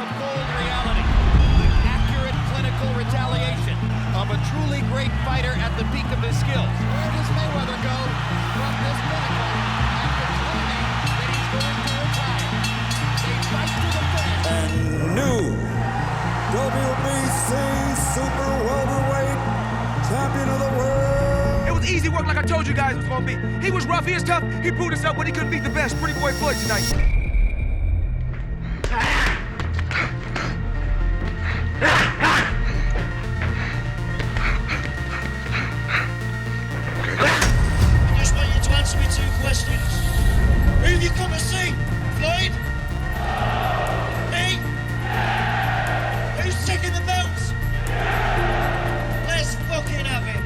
of cold reality. Accurate clinical retaliation of a truly great fighter at the peak of his skills. Where does Mayweather go from this pinnacle after claiming that he's going to retire? They fight to the finish. And new WBC super welterweight champion of the world. It was easy work like I told you guys it was going to be. He was rough, he was tough. He proved himself when he couldn't beat the best. Pretty boy Floyd tonight. I just want you to answer me two questions. Who have you come to see? Floyd? Me? Who's taking the belts? Let's fucking have it.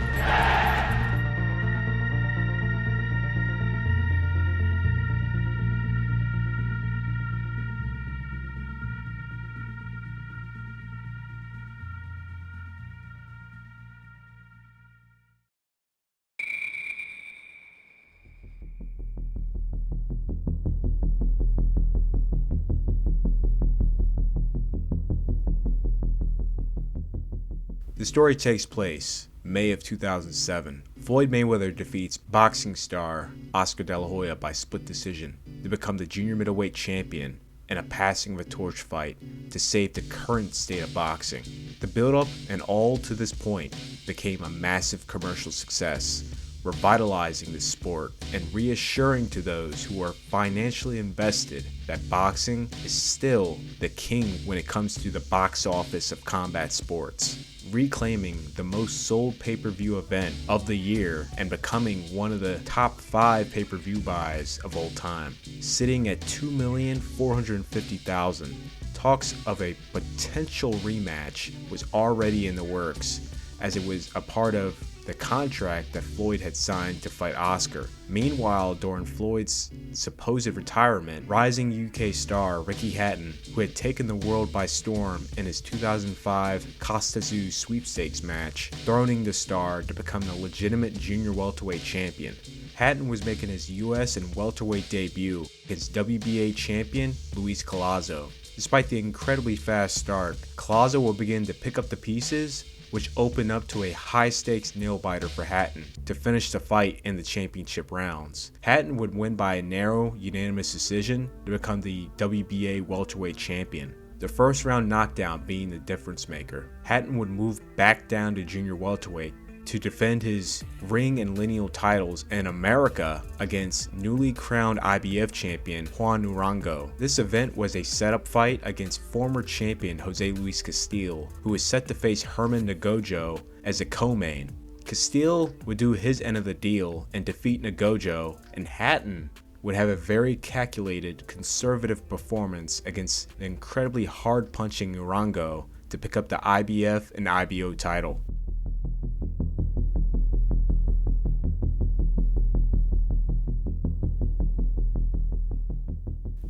The story takes place May of 2007. Floyd Mayweather defeats boxing star Oscar De La Hoya by split decision to become the junior middleweight champion in a passing of a torch fight to save the current state of boxing. The build-up and all to this point became a massive commercial success, revitalizing the sport and reassuring to those who are financially invested that boxing is still the king when it comes to the box office of combat sports, reclaiming the most sold pay-per-view event of the year and becoming one of the top 5 pay-per-view buys of all time, sitting at 2,450,000. Talks of a potential rematch was already in the works, as it was a part of the contract that Floyd had signed to fight Oscar. Meanwhile, during Floyd's supposed retirement, rising UK star Ricky Hatton, who had taken the world by storm in his 2005 Costa Zoo sweepstakes match, throning the star to become the legitimate junior welterweight champion. Hatton was making his US and welterweight debut against WBA champion Luis Collazo. Despite the incredibly fast start, Collazo will begin to pick up the pieces, which opened up to a high-stakes nail-biter for Hatton to finish the fight in the championship rounds. Hatton would win by a narrow, unanimous decision to become the WBA welterweight champion, the first round knockdown being the difference maker. Hatton would move back down to junior welterweight to defend his ring and lineal titles in America against newly crowned IBF champion Juan Urango. This event was a setup fight against former champion Jose Luis Castillo, who was set to face Herman Nagojo as a co-main. Castillo would do his end of the deal and defeat Nagojo, and Hatton would have a very calculated, conservative performance against the incredibly hard-punching Urango to pick up the IBF and IBO title.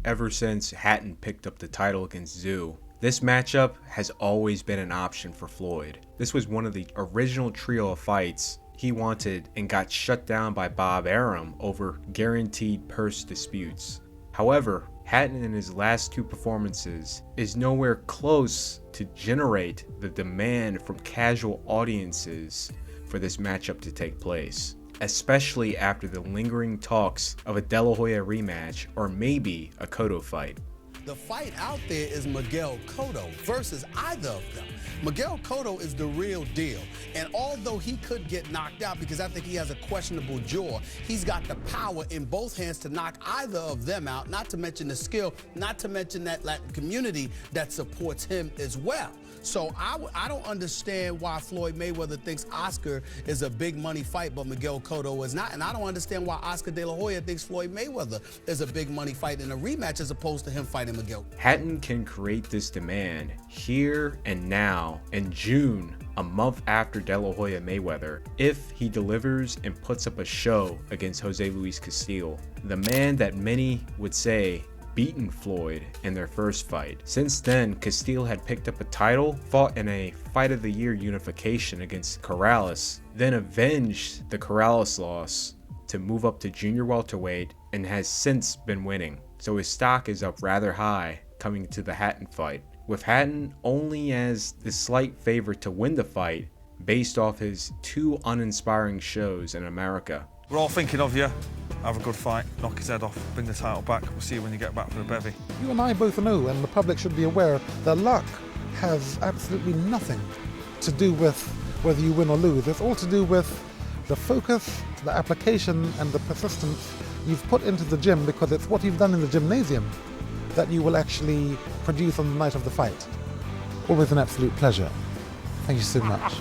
Ever since Hatton picked up the title against Zoo, this matchup has always been an option for Floyd. This was one of the original trio of fights he wanted and got shut down by Bob Arum over guaranteed purse disputes. However, Hatton in his last 2 performances is nowhere close to generate the demand from casual audiences for this matchup to take place, especially after the lingering talks of a De La Hoya rematch or maybe a Cotto fight. The fight out there is Miguel Cotto versus either of them. Miguel Cotto is the real deal. And although he could get knocked out because I think he has a questionable jaw, he's got the power in both hands to knock either of them out, not to mention the skill, not to mention that Latin community that supports him as well. So I don't understand why Floyd Mayweather thinks Oscar is a big money fight, but Miguel Cotto is not. And I don't understand why Oscar De La Hoya thinks Floyd Mayweather is a big money fight in a rematch as opposed to him fighting Miguel. Hatton can create this demand here and now in June, a month after De La Hoya Mayweather, if he delivers and puts up a show against Jose Luis Castillo, the man that many would say beaten Floyd in their first fight. Since then, Castillo had picked up a title, fought in a Fight of the Year unification against Corrales, then avenged the Corrales loss to move up to junior welterweight and has since been winning. So his stock is up rather high coming to the Hatton fight. with Hatton only as the slight favorite to win the fight based off his 2 uninspiring shows in America. We're all thinking of you. Have a good fight, knock his head off, bring the title back. We'll see you when you get back for the bevy. You and I both know, and the public should be aware, that luck has absolutely nothing to do with whether you win or lose. It's all to do with the focus, the application, and the persistence you've put into the gym, because it's what you've done in the gymnasium that you will actually produce on the night of the fight. Always an absolute pleasure. Thank you so much.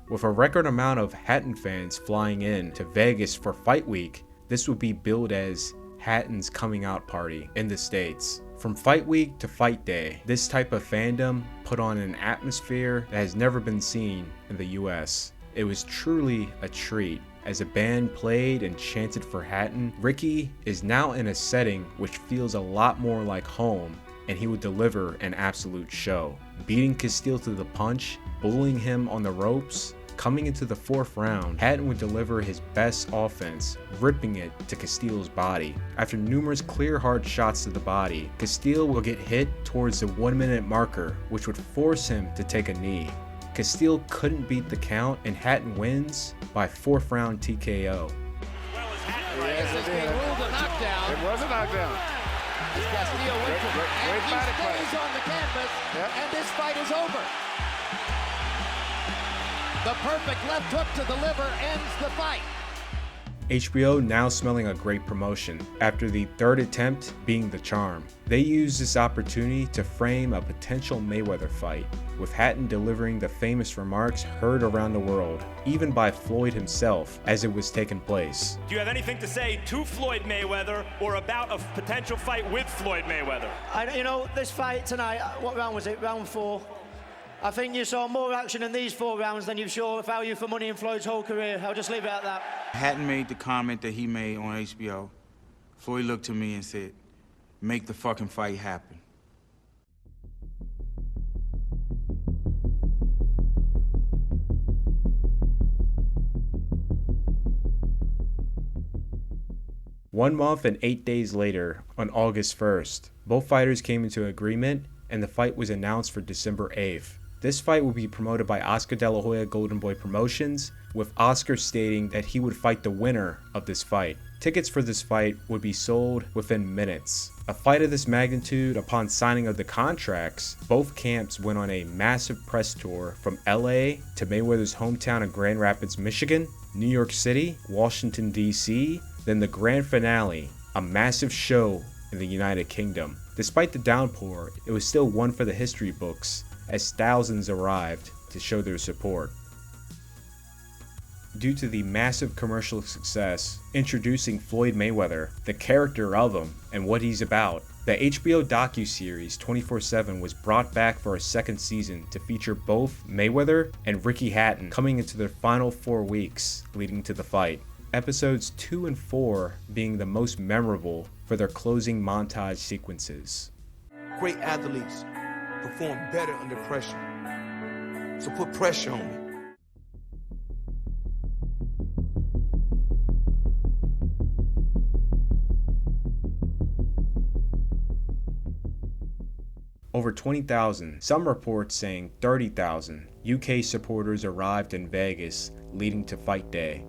With a record amount of Hatton fans flying in to Vegas for Fight Week, this would be billed as Hatton's coming out party in the States. From Fight Week to Fight Day, this type of fandom put on an atmosphere that has never been seen in the US. It was truly a treat. As a band played and chanted for Hatton, Ricky is now in a setting which feels a lot more like home, and he would deliver an absolute show. Beating Castile to the punch, bullying him on the ropes. Coming into the 4th round, Hatton would deliver his best offense, ripping it to Castile's body. After numerous clear hard shots to the body, Castile will get hit towards the 1-minute marker, which would force him to take a knee. Castile couldn't beat the count, and Hatton wins by 4th round TKO. This has been ruled a knockdown. It was a knockdown. As Castillo went to and he stays on the canvas, and this fight is over. The perfect left hook to the liver ends the fight. HBO now smelling a great promotion, after the 3rd attempt being the charm. They used this opportunity to frame a potential Mayweather fight, with Hatton delivering the famous remarks heard around the world, even by Floyd himself, as it was taking place. Do you have anything to say to Floyd Mayweather or about a potential fight with Floyd Mayweather? This fight tonight, what round was it? Round 4. I think you saw more action in these 4 rounds than you saw value for money in Floyd's whole career. I'll just leave it at that. Hatton made the comment that he made on HBO. Floyd looked to me and said, "Make the fucking fight happen." One month and 8 days later, on August 1st, both fighters came into agreement and the fight was announced for December 8th. This fight will be promoted by Oscar De La Hoya Golden Boy Promotions, with Oscar stating that he would fight the winner of this fight. Tickets for this fight would be sold within minutes. A fight of this magnitude, upon signing of the contracts, both camps went on a massive press tour from LA to Mayweather's hometown of Grand Rapids, Michigan, New York City, Washington, D.C., then the grand finale, a massive show in the United Kingdom. Despite the downpour, it was still one for the history books, as thousands arrived to show their support. Due to the massive commercial success introducing Floyd Mayweather, the character of him, and what he's about, the HBO docuseries 24/7 was brought back for a 2nd season to feature both Mayweather and Ricky Hatton coming into their final 4 weeks leading to the fight. Episodes 2 and 4 being the most memorable for their closing montage sequences. Great athletes perform better under pressure. So put pressure on me. Over 20,000, some reports saying 30,000, UK supporters arrived in Vegas leading to fight day.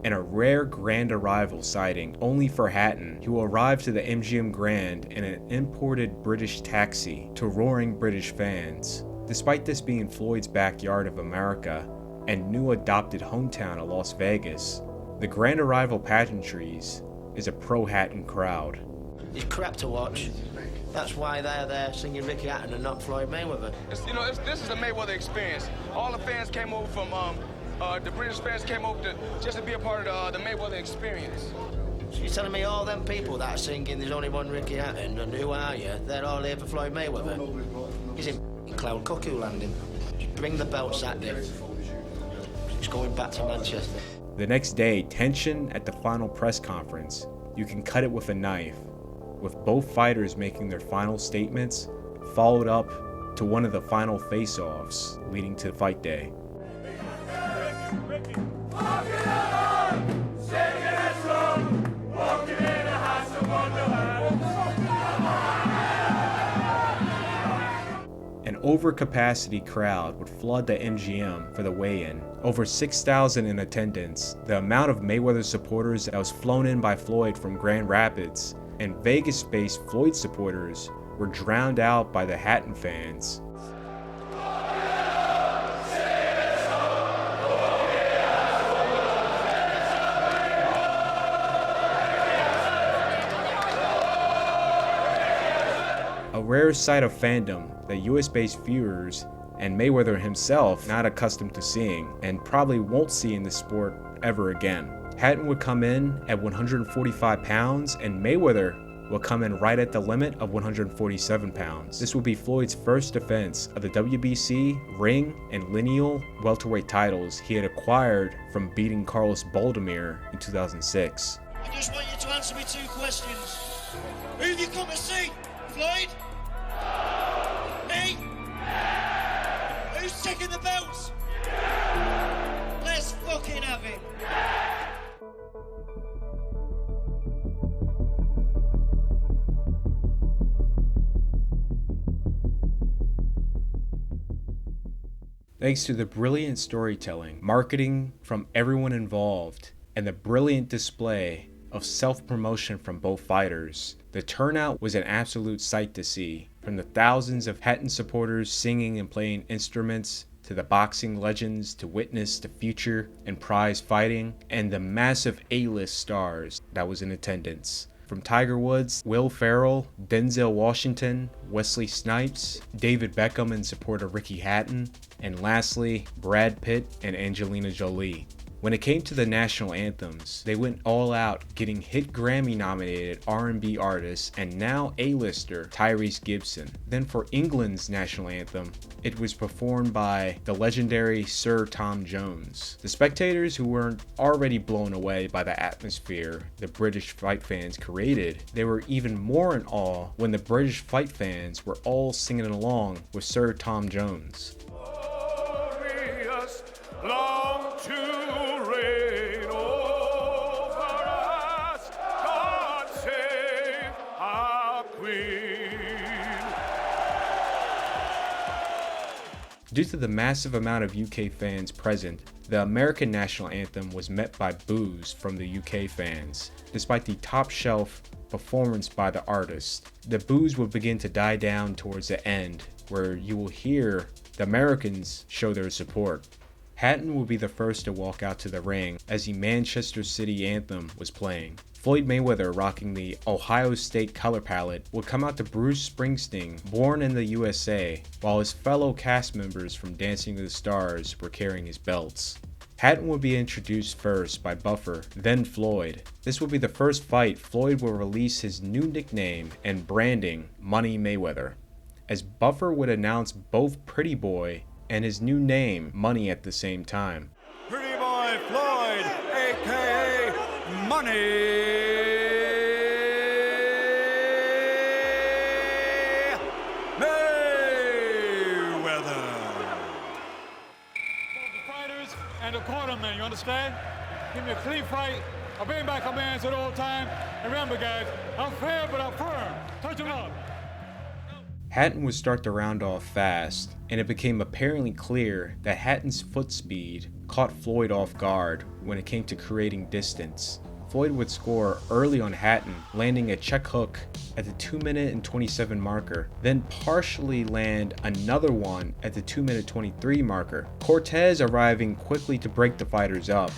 And a rare grand arrival sighting only for Hatton, who arrived to the MGM Grand in an imported British taxi to roaring British fans. Despite this being Floyd's backyard of America and new adopted hometown of Las Vegas, the grand arrival pageantries is a pro-Hatton crowd. It's crap to watch. That's why they're there singing Ricky Hatton and not Floyd Mayweather. This is a Mayweather experience. All the fans came over from the British fans came over just to be a part of the Mayweather experience. So you're telling me all them people that are singing "There's only one Ricky Hatton" and "Who are you?" They're all here for Floyd Mayweather? He's in cloud cuckoo landing. Just bring the belt Saturday. It's going back to Manchester. The next day, tension at the final press conference. You can cut it with a knife, with both fighters making their final statements, followed up to one of the final face-offs leading to fight day. An overcapacity crowd would flood the MGM for the weigh-in. Over 6,000 in attendance, the amount of Mayweather supporters that was flown in by Floyd from Grand Rapids, and Vegas-based Floyd supporters were drowned out by the Hatton fans. A rare sight of fandom that US-based viewers and Mayweather himself not accustomed to seeing, and probably won't see in the sport ever again. Hatton would come in at 145 pounds, and Mayweather will come in right at the limit of 147 pounds. This will be Floyd's first defense of the WBC, ring, and lineal welterweight titles he had acquired from beating Carlos Baldomir in 2006. I just want you to answer me 2 questions. Who have you come to see, Floyd? Me? Who's taking the belts? Let's fucking have it. Thanks to the brilliant storytelling, marketing from everyone involved, and the brilliant display of self-promotion from both fighters, the turnout was an absolute sight to see. From the thousands of Hatton supporters singing and playing instruments, to the boxing legends to witness the future and prize fighting, and the massive A-list stars that was in attendance. From Tiger Woods, Will Ferrell, Denzel Washington, Wesley Snipes, David Beckham in support of Ricky Hatton, and lastly, Brad Pitt and Angelina Jolie. When it came to the national anthems, they went all out, getting hit Grammy-nominated R&B artist and now A-lister Tyrese Gibson. Then for England's national anthem, it was performed by the legendary Sir Tom Jones. The spectators who weren't already blown away by the atmosphere the British fight fans created, they were even more in awe when the British fight fans were all singing along with Sir Tom Jones. Glorious, long to reign over us, God save our Queen. Due to the massive amount of UK fans present, the American national anthem was met by boos from the UK fans. Despite the top-shelf performance by the artist, the boos would begin to die down towards the end, where you will hear the Americans show their support. Hatton will be the first to walk out to the ring as the Manchester City anthem was playing. Floyd Mayweather, rocking the Ohio State color palette, would come out to Bruce Springsteen, Born in the USA, while his fellow cast members from Dancing with the Stars were carrying his belts. Hatton would be introduced first by Buffer, then Floyd. This will be the first fight Floyd will release his new nickname and branding, Money Mayweather, as Buffer would announce both Pretty Boy and his new name, Money, at the same time. Pretty Boy Floyd, a.k.a. Money Mayweather. Both the fighters and the cornermen, you understand? Give me a clean fight. I'll bring back our man at all time. And remember, guys, I'm fair, but I'm firm. Touch him up. Hatton would start the round off fast, and it became apparently clear that Hatton's foot speed caught Floyd off guard when it came to creating distance. Floyd would score early on Hatton, landing a check hook at the 2-minute and 27 marker, then partially land another one at the 2-minute 23 marker. Cortez arriving quickly to break the fighters up.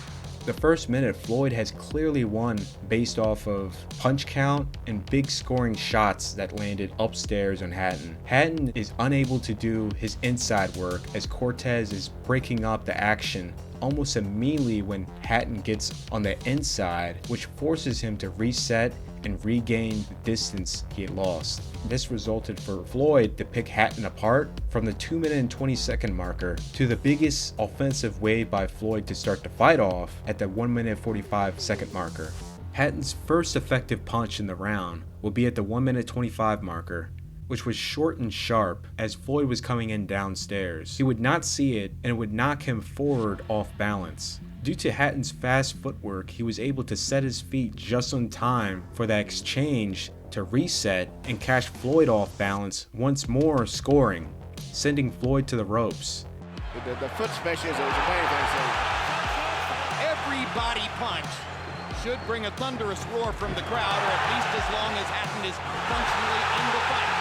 The first minute, Floyd has clearly won based off of punch count and big scoring shots that landed upstairs on Hatton. Hatton is unable to do his inside work as Cortez is breaking up the action almost immediately when Hatton gets on the inside, which forces him to reset and regain the distance he had lost. This resulted for Floyd to pick Hatton apart from the 2-minute and 22nd marker to the biggest offensive wave by Floyd to start the fight off at the 1-minute 45-second marker. Hatton's first effective punch in the round will be at the 1-minute 25 marker, which was short and sharp as Floyd was coming in downstairs. He would not see it, and it would knock him forward off balance. Due to Hatton's fast footwork, he was able to set his feet just on time for that exchange to reset and catch Floyd off balance, once more scoring, sending Floyd to the ropes. The foot specialist is the main thing. So every body punch should bring a thunderous roar from the crowd, or at least as long as Hatton is functionally in the fight.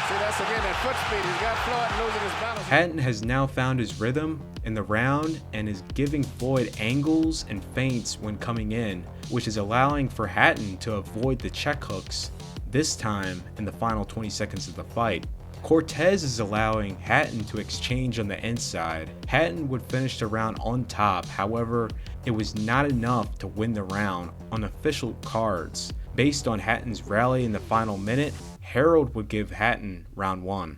See, that's again that foot speed. He's got Floyd losing his balance. Hatton has now found his rhythm in the round and is giving Floyd angles and feints when coming in, which is allowing for Hatton to avoid the check hooks, this time in the final 20 seconds of the fight. Cortez is allowing Hatton to exchange on the inside. Hatton would finish the round on top, however, it was not enough to win the round on official cards. Based on Hatton's rally in the final minute, Harold would give Hatton round 1.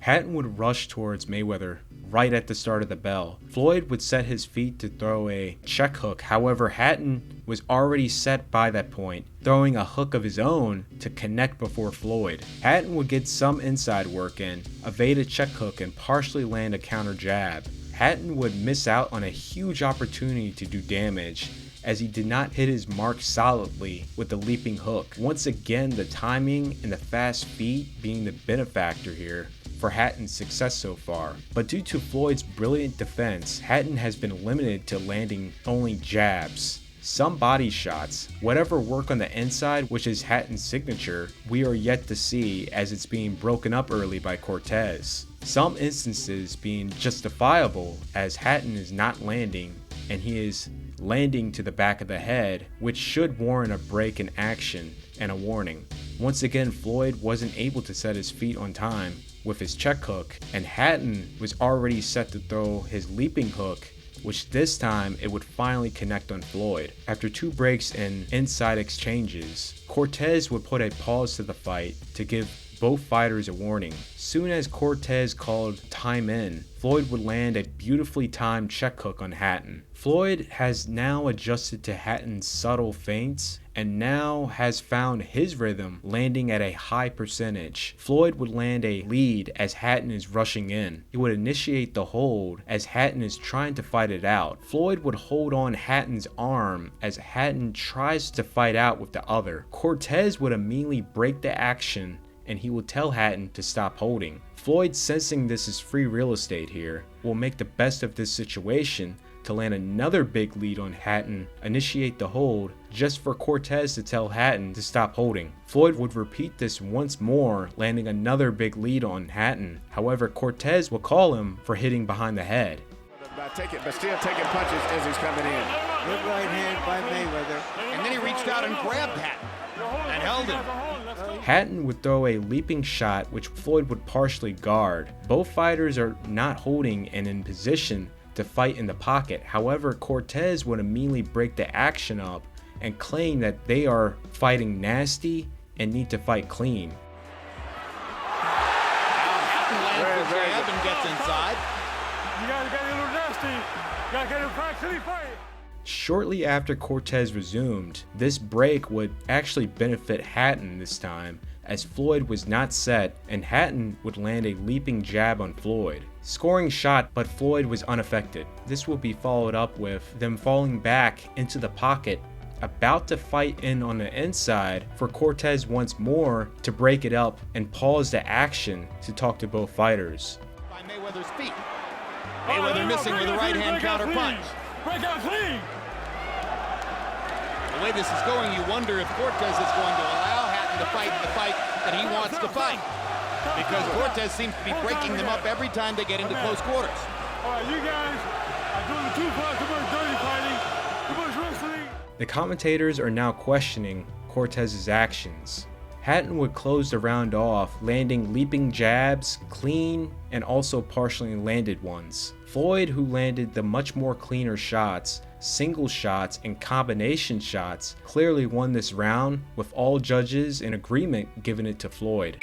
Hatton would rush towards Mayweather right at the start of the bell. Floyd would set his feet to throw a check hook, however Hatton was already set by that point, throwing a hook of his own to connect before Floyd. Hatton would get some inside work in, evade a check hook and partially land a counter jab. Hatton would miss out on a huge opportunity to do damage, as he did not hit his mark solidly with the leaping hook. Once again, the timing and the fast feet being the benefactor here for Hatton's success so far. But due to Floyd's brilliant defense, Hatton has been limited to landing only jabs. Some body shots, whatever work on the inside, which is Hatton's signature, we are yet to see, as it's being broken up early by Cortez. Some instances being justifiable, as Hatton is not landing and he is landing to the back of the head, which should warrant a break in action and a warning. Once again, Floyd wasn't able to set his feet on time with his check hook, and Hatton was already set to throw his leaping hook, which this time it would finally connect on Floyd. After 2 breaks and inside exchanges, Cortez would put a pause to the fight to give both fighters a warning. Soon as Cortez called time in, Floyd would land a beautifully timed check hook on Hatton. Floyd has now adjusted to Hatton's subtle feints and now has found his rhythm, landing at a high percentage. Floyd would land a lead as Hatton is rushing in. He would initiate the hold as Hatton is trying to fight it out. Floyd would hold on Hatton's arm as Hatton tries to fight out with the other. Cortez would immediately break the action and he will tell Hatton to stop holding. Floyd, sensing this is free real estate here, will make the best of this situation to land another big lead on Hatton, initiate the hold, just for Cortez to tell Hatton to stop holding. Floyd would repeat this once more, landing another big lead on Hatton. However, Cortez will call him for hitting behind the head. But still taking punches as he's coming in. Good right hand by Mayweather. And then he reached out and grabbed Hatton and held him. Hatton would throw a leaping shot which Floyd would partially guard. Both fighters are not holding and in position to fight in the pocket. However, Cortez would immediately break the action up and claim that they are fighting nasty and need to fight clean. Hatton lands the jab and gets inside. You gotta get a little nasty. You gotta get a practically fight. Shortly after Cortez resumed, this break would actually benefit Hatton this time, as Floyd was not set and Hatton would land a leaping jab on Floyd. Scoring shot, but Floyd was unaffected. This will be followed up with them falling back into the pocket, about to fight in on the inside for Cortez once more to break it up and pause the action to talk to both fighters. By Mayweather's feet. Mayweather missing with a right hand counter punch. Break out clean. The way this is going, you wonder if Cortez is going to allow Hatton to fight the fight that he wants to fight. Because Cortez seems to be breaking them up every time they get into close quarters. All right, you guys are doing too far, too much dirty fighting, too much wrestling. The commentators are now questioning Cortez's actions. Hatton would close the round off, landing leaping jabs, clean, and also partially landed ones. Floyd, who landed the much more cleaner shots, single shots, and combination shots, clearly won this round, with all judges in agreement giving it to Floyd.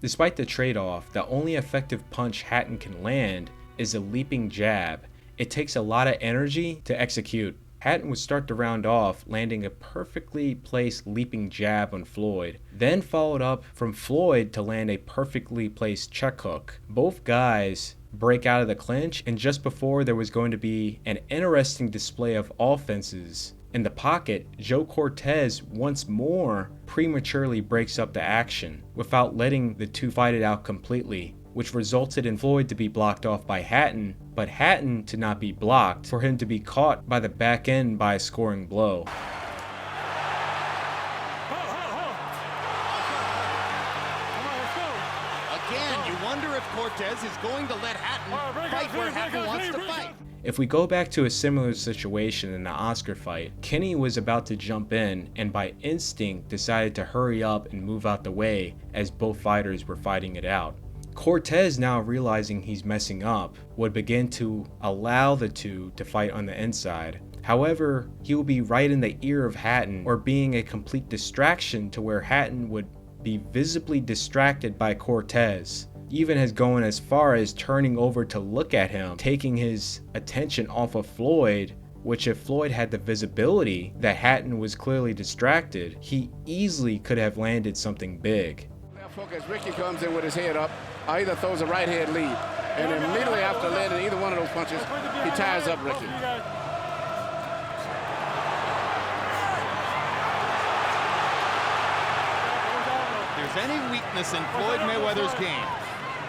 Despite the trade-off, the only effective punch Hatton can land is a leaping jab. It takes a lot of energy to execute. Hatton would start the round off, landing a perfectly placed leaping jab on Floyd, then followed up from Floyd to land a perfectly placed check hook. Both guys break out of the clinch, and just before there was going to be an interesting display of offenses in the pocket, Joe Cortez once more prematurely breaks up the action without letting the two fight it out completely, which resulted in Floyd to be blocked off by Hatton, but Hatton to not be blocked for him to be caught by the back end by a scoring blow. Again, you wonder if Cortez is going to let Hatton fight where Hatton wants to fight. If we go back to a similar situation in the Oscar fight, Kenny was about to jump in and by instinct decided to hurry up and move out the way as both fighters were fighting it out. Cortez, now realizing he's messing up, would begin to allow the two to fight on the inside. However, he will be right in the ear of Hatton, or being a complete distraction to where Hatton would be visibly distracted by Cortez, even has gone as far as turning over to look at him, taking his attention off of Floyd, which if Floyd had the visibility that Hatton was clearly distracted, he easily could have landed something big. As Ricky comes in with his head up, either throws a right hand lead, and immediately after landing either one of those punches, he ties up Ricky. If there's any weakness in Floyd Mayweather's game,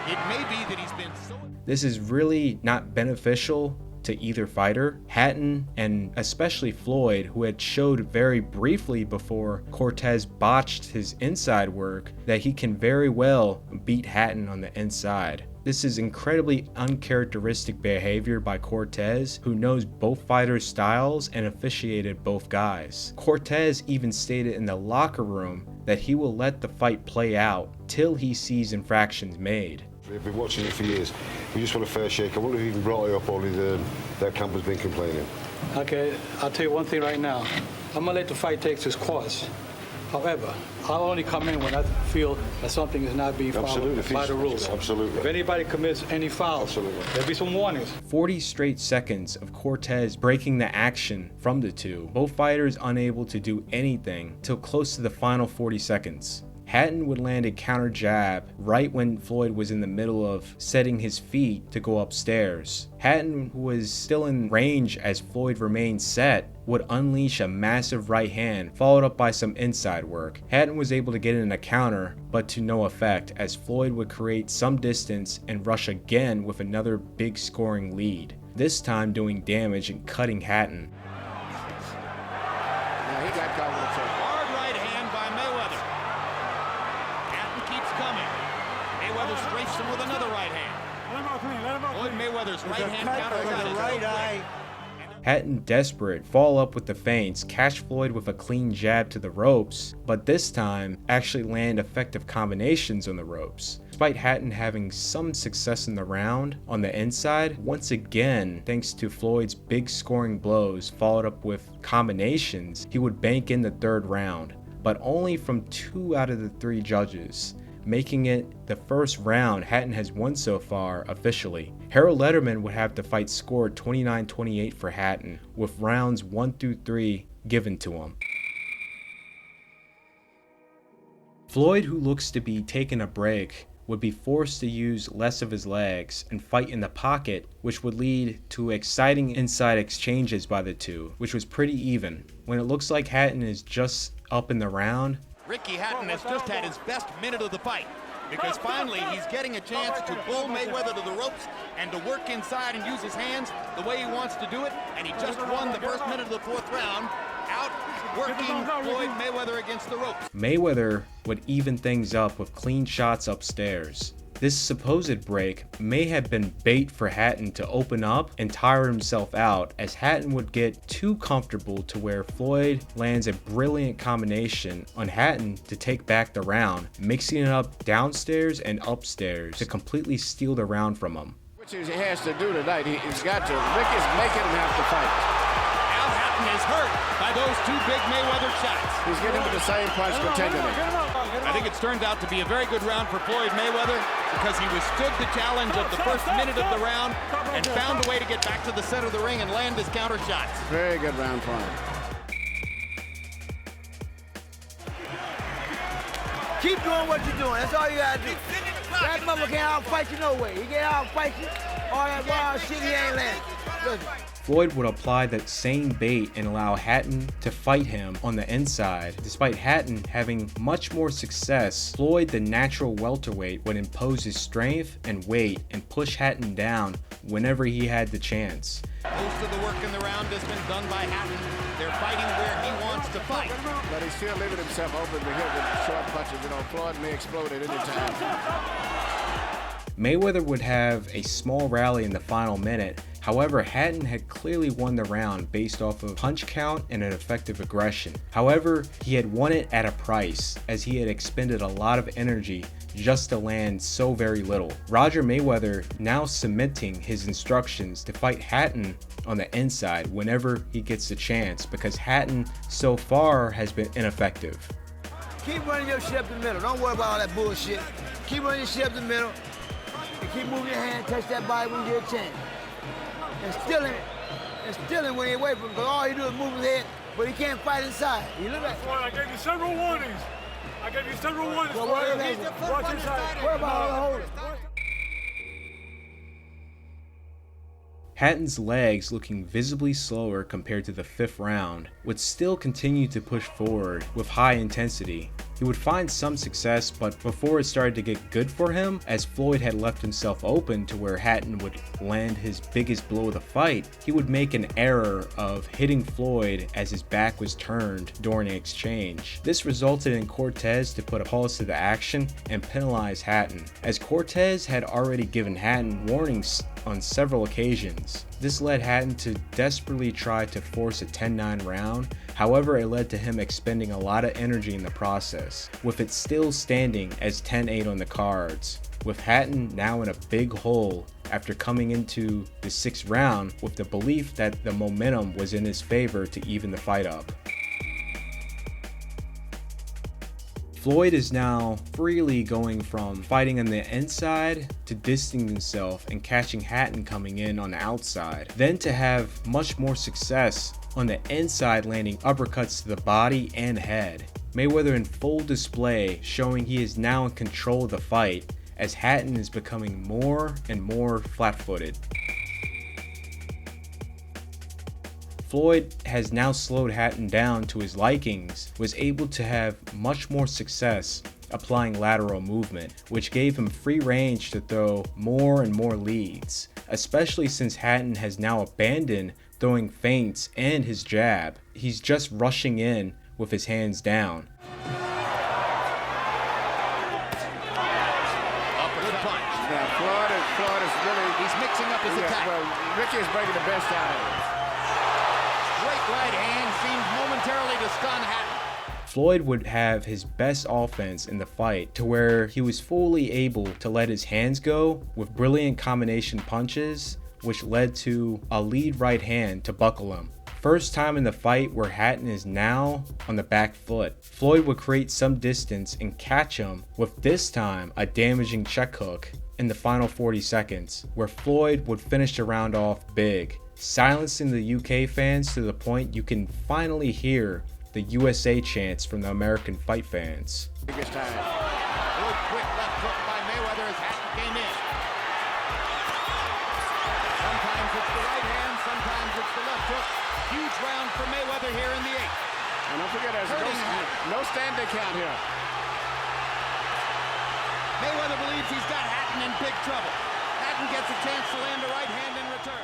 it may be that he's been so... This is really not beneficial to either fighter. Hatton, and especially Floyd, who had showed very briefly before Cortez botched his inside work that he can very well beat Hatton on the inside. This is incredibly uncharacteristic behavior by Cortez, who knows both fighters' styles and officiated both guys. Cortez even stated in the locker room that he will let the fight play out till he sees infractions made. We've been watching it for years. We just want a fair shake. I wonder if he even brought it up, only that camp has been complaining. Okay, I'll tell you one thing right now. I'm going to let the fight take its course. However, I'll only come in when I feel that something is not being followed by the rules. Absolutely. If anybody commits any fouls, there'll be some warnings. 40 straight seconds of Cortez breaking the action from the two. Both fighters unable to do anything till close to the final 40 seconds. Hatton would land a counter jab right when Floyd was in the middle of setting his feet to go upstairs. Hatton, who was still in range as Floyd remained set, would unleash a massive right hand, followed up by some inside work. Hatton was able to get in a counter, but to no effect, as Floyd would create some distance and rush again with another big scoring lead, this time doing damage and cutting Hatton. Now he got caught with a choke. Hard right hand by Mayweather. Hatton keeps coming. Mayweather strafes him with another right hand. Floyd Mayweather's right hand counter shot is right eye. Hatton, desperate, follow up with the feints, catch Floyd with a clean jab to the ropes, but this time actually land effective combinations on the ropes. Despite Hatton having some success in the round on the inside, once again, thanks to Floyd's big scoring blows followed up with combinations, he would bank in the third round, but only from 2 out of the 3 judges, making it the first round Hatton has won so far officially. Harold Lederman would have the fight scored 29-28 for Hatton, with rounds 1 through 3 given to him. Floyd, who looks to be taking a break, would be forced to use less of his legs and fight in the pocket, which would lead to exciting inside exchanges by the two, which was pretty even. When it looks like Hatton is just up in the round, Ricky Hatton has just had his best minute of the fight, because finally he's getting a chance to bull Mayweather to the ropes and to work inside and use his hands the way he wants to do it, and he just won the first minute of the 4th round, out working Floyd Mayweather against the ropes. Mayweather would even things up with clean shots upstairs. This supposed break may have been bait for Hatton to open up and tire himself out, as Hatton would get too comfortable to where Floyd lands a brilliant combination on Hatton to take back the round, mixing it up downstairs and upstairs to completely steal the round from him. Which he has to do tonight. He's got to. Ricky's making him have to fight. Now Hatton is hurt by those 2 big Mayweather shots. He's getting with the same punch continually. I think it's turned out to be a very good round for Floyd Mayweather. because he withstood the challenge of the first minute of the round and found a way to get back to the center of the ring and land his counter shots. Very good round for him. Keep doing what you're doing. That's all you gotta do. That mother can't outfight you no way. He can't outfight you. All that wild shit, he ain't landing. Listen. Floyd would apply that same bait and allow Hatton to fight him on the inside. Despite Hatton having much more success, Floyd, the natural welterweight, would impose his strength and weight and push Hatton down whenever he had the chance. Most of the work in the round has been done by Hatton. They're fighting where he wants to fight. But he's still leaving himself open to hit with short punches. You know, Floyd may explode at any time. Mayweather would have a small rally in the final minute. However, Hatton had clearly won the round based off of punch count and an effective aggression. However, he had won it at a price, as he had expended a lot of energy just to land so very little. Roger Mayweather now cementing his instructions to fight Hatton on the inside whenever he gets the chance, because Hatton so far has been ineffective. Keep running your shit up the middle. Don't worry about all that bullshit. Keep running your shit up the middle. And keep moving your hand, touch that body when you get a chance. And steal him when he away from him, because all he do is move his head, but he can't fight inside. You look like... I gave you several warnings. Well, watch inside. What about all the holders? Hatton's legs, looking visibly slower compared to the 5th round, would still continue to push forward with high intensity. He would find some success, but before it started to get good for him, as Floyd had left himself open to where Hatton would land his biggest blow of the fight, he would make an error of hitting Floyd as his back was turned during an exchange. This resulted in Cortez to put a pause to the action and penalize Hatton, as Cortez had already given Hatton warnings on several occasions. This led Hatton to desperately try to force a 10-9 round. However, it led to him expending a lot of energy in the process, with it still standing as 10-8 on the cards, with Hatton now in a big hole after coming into the 6th round with the belief that the momentum was in his favor to even the fight up. Floyd is now freely going from fighting on the inside to distancing himself and catching Hatton coming in on the outside, then to have much more success on the inside, landing uppercuts to the body and head. Mayweather in full display, showing he is now in control of the fight, as Hatton is becoming more and more flat-footed. Floyd has now slowed Hatton down to his likings, was able to have much more success applying lateral movement, which gave him free range to throw more and more leads, especially since Hatton has now abandoned throwing feints and his jab. He's just rushing in with his hands down. Floyd is really... He's mixing up his attack. Well, Ricky is bringing the best out of him. Great right hand seemed momentarily to stun Hatton. Floyd would have his best offense in the fight, to where he was fully able to let his hands go with brilliant combination punches, which led to a lead right hand to buckle him. First time in the fight where Hatton is now on the back foot. Floyd would create some distance and catch him with, this time, a damaging check hook in the final 40 seconds, where Floyd would finish the round off big, silencing the UK fans to the point you can finally hear the USA chants from the American fight fans. Biggest time. Good quick left hook by Mayweather as Hatton came in. Sometimes it's the right hand, sometimes it's the left hook. Huge round for Mayweather here in the 8th. And don't forget, there's no standing count here. Mayweather believes he's got Hatton in big trouble. Hatton gets a chance to land a right hand in return.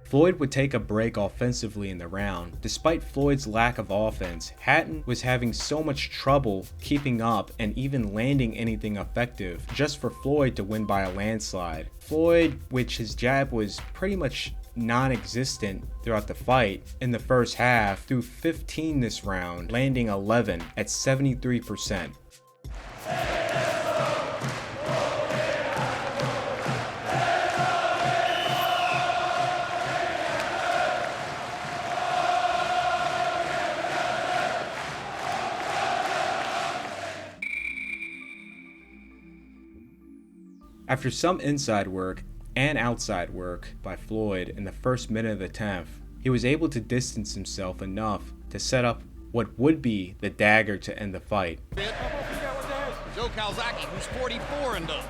Floyd would take a break offensively in the round. Despite Floyd's lack of offense, Hatton was having so much trouble keeping up and even landing anything effective, just for Floyd to win by a landslide. Floyd, which his jab was pretty much non-existent throughout the fight in the first half, threw 15 this round, landing 11 at 73%. After some inside work and outside work by Floyd in the first minute of the 10th, he was able to distance himself enough to set up what would be the dagger to end the fight. Joe Calzaghe, who's 44 and done.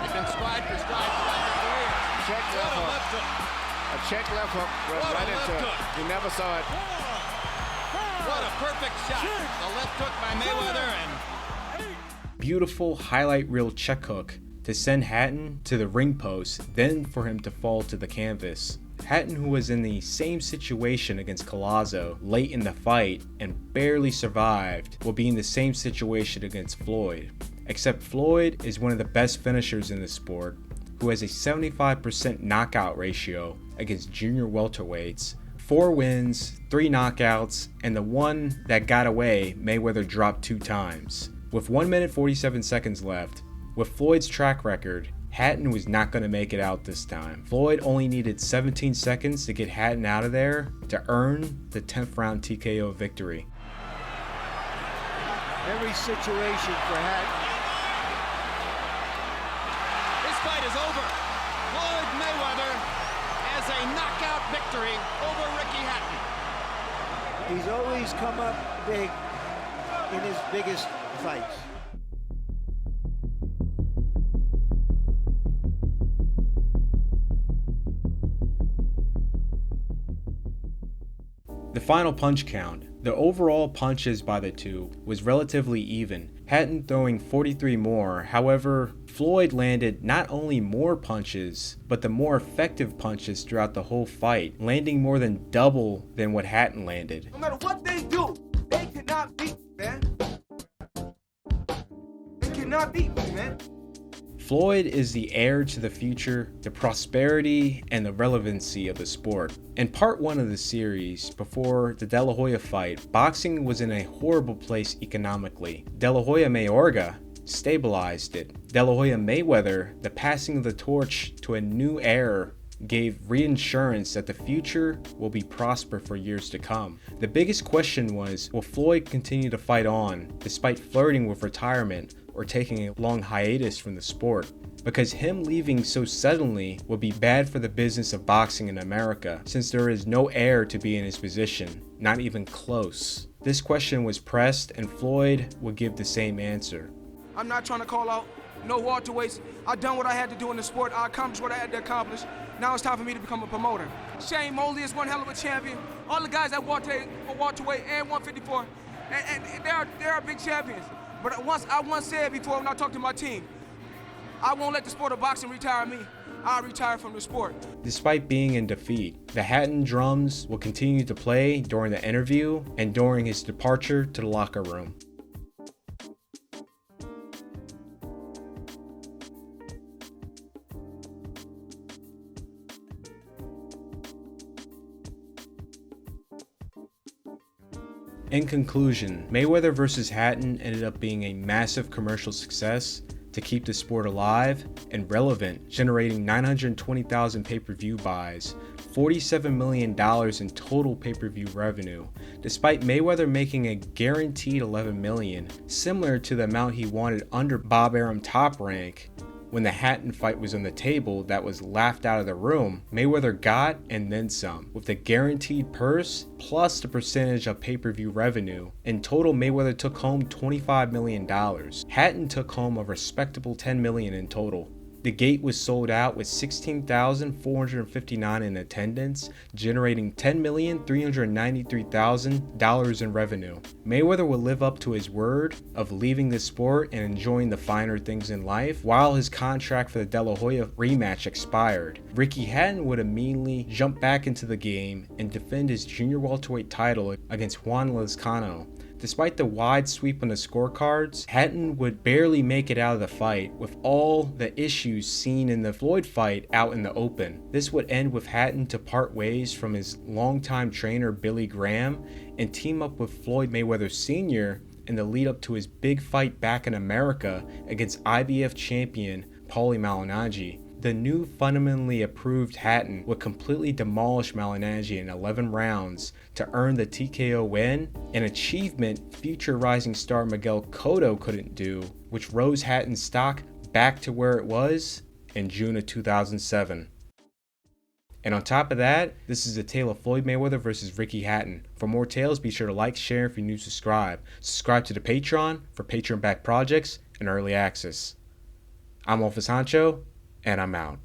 They've been stride for stride throughout their career. Check left hook. A check left hook runs right into it. You never saw it. What a perfect shot. The left hook by Mayweather and beautiful highlight reel check hook to send Hatton to the ring post, then for him to fall to the canvas. Hatton, who was in the same situation against Collazo late in the fight and barely survived, will be in the same situation against Floyd. Except Floyd is one of the best finishers in the sport, who has a 75% knockout ratio against junior welterweights, 4 wins, 3 knockouts, and the one that got away Mayweather dropped 2 times. With 1 minute 47 seconds left, with Floyd's track record, Hatton was not going to make it out this time. Floyd only needed 17 seconds to get Hatton out of there to earn the 10th round TKO victory. Every situation for Hatton. This fight is over. Floyd Mayweather has a knockout victory over Ricky Hatton. He's always come up big in his biggest fights. The final punch count. The overall punches by the two was relatively even, Hatton throwing 43 more. However, Floyd landed not only more punches, but the more effective punches throughout the whole fight, landing more than double than what Hatton landed. No matter what they do, they cannot beat me, man. They cannot beat me, man. Floyd is the heir to the future, the prosperity, and the relevancy of the sport. In part 1 of the series, before the De La Hoya fight, boxing was in a horrible place economically. De La Hoya Mayorga stabilized it. De La Hoya Mayweather, the passing of the torch to a new era, gave reinsurance that the future will be prosper for years to come. The biggest question was, will Floyd continue to fight on, despite flirting with retirement or taking a long hiatus from the sport? Because him leaving so suddenly would be bad for the business of boxing in America, since there is no heir to be in his position, not even close. This question was pressed, and Floyd would give the same answer. I'm not trying to call out no welterweights. I've done what I had to do in the sport. I accomplished what I had to accomplish. Now it's time for me to become a promoter. Shane Mosley is one hell of a champion. All the guys at welterweight and 154, and they are big champions. But I once said before when I talked to my team, I won't let the sport of boxing retire me. I'll retire from the sport. Despite being in defeat, the Hatton drums will continue to play during the interview and during his departure to the locker room. In conclusion, Mayweather vs. Hatton ended up being a massive commercial success to keep the sport alive and relevant, generating 920,000 pay-per-view buys, $47 million in total pay-per-view revenue, despite Mayweather making a guaranteed $11 million, similar to the amount he wanted under Bob Arum Top Rank. When the Hatton fight was on the table that was laughed out of the room, Mayweather got and then some, with the guaranteed purse plus the percentage of pay-per-view revenue. In total, Mayweather took home $25 million. Hatton took home a respectable $10 million in total. The gate was sold out with 16,459 in attendance, generating $10,393,000 in revenue. Mayweather will live up to his word of leaving the sport and enjoying the finer things in life while his contract for the De La Hoya rematch expired. Ricky Hatton would immediately jump back into the game and defend his junior welterweight title against Juan Lezcano. Despite the wide sweep on the scorecards, Hatton would barely make it out of the fight, with all the issues seen in the Floyd fight out in the open. This would end with Hatton to part ways from his longtime trainer Billy Graham and team up with Floyd Mayweather Sr. in the lead up to his big fight back in America against IBF champion Paulie Malignaggi. The new fundamentally approved Hatton would completely demolish Malignaggi in 11 rounds to earn the TKO win, an achievement future rising star Miguel Cotto couldn't do, which rose Hatton's stock back to where it was in June of 2007. And on top of that, this is a tale of Floyd Mayweather versus Ricky Hatton. For more tales, be sure to like, share, if you're new, subscribe. Subscribe to the Patreon for Patreon-backed projects and early access. I'm Office Honcho, and I'm out.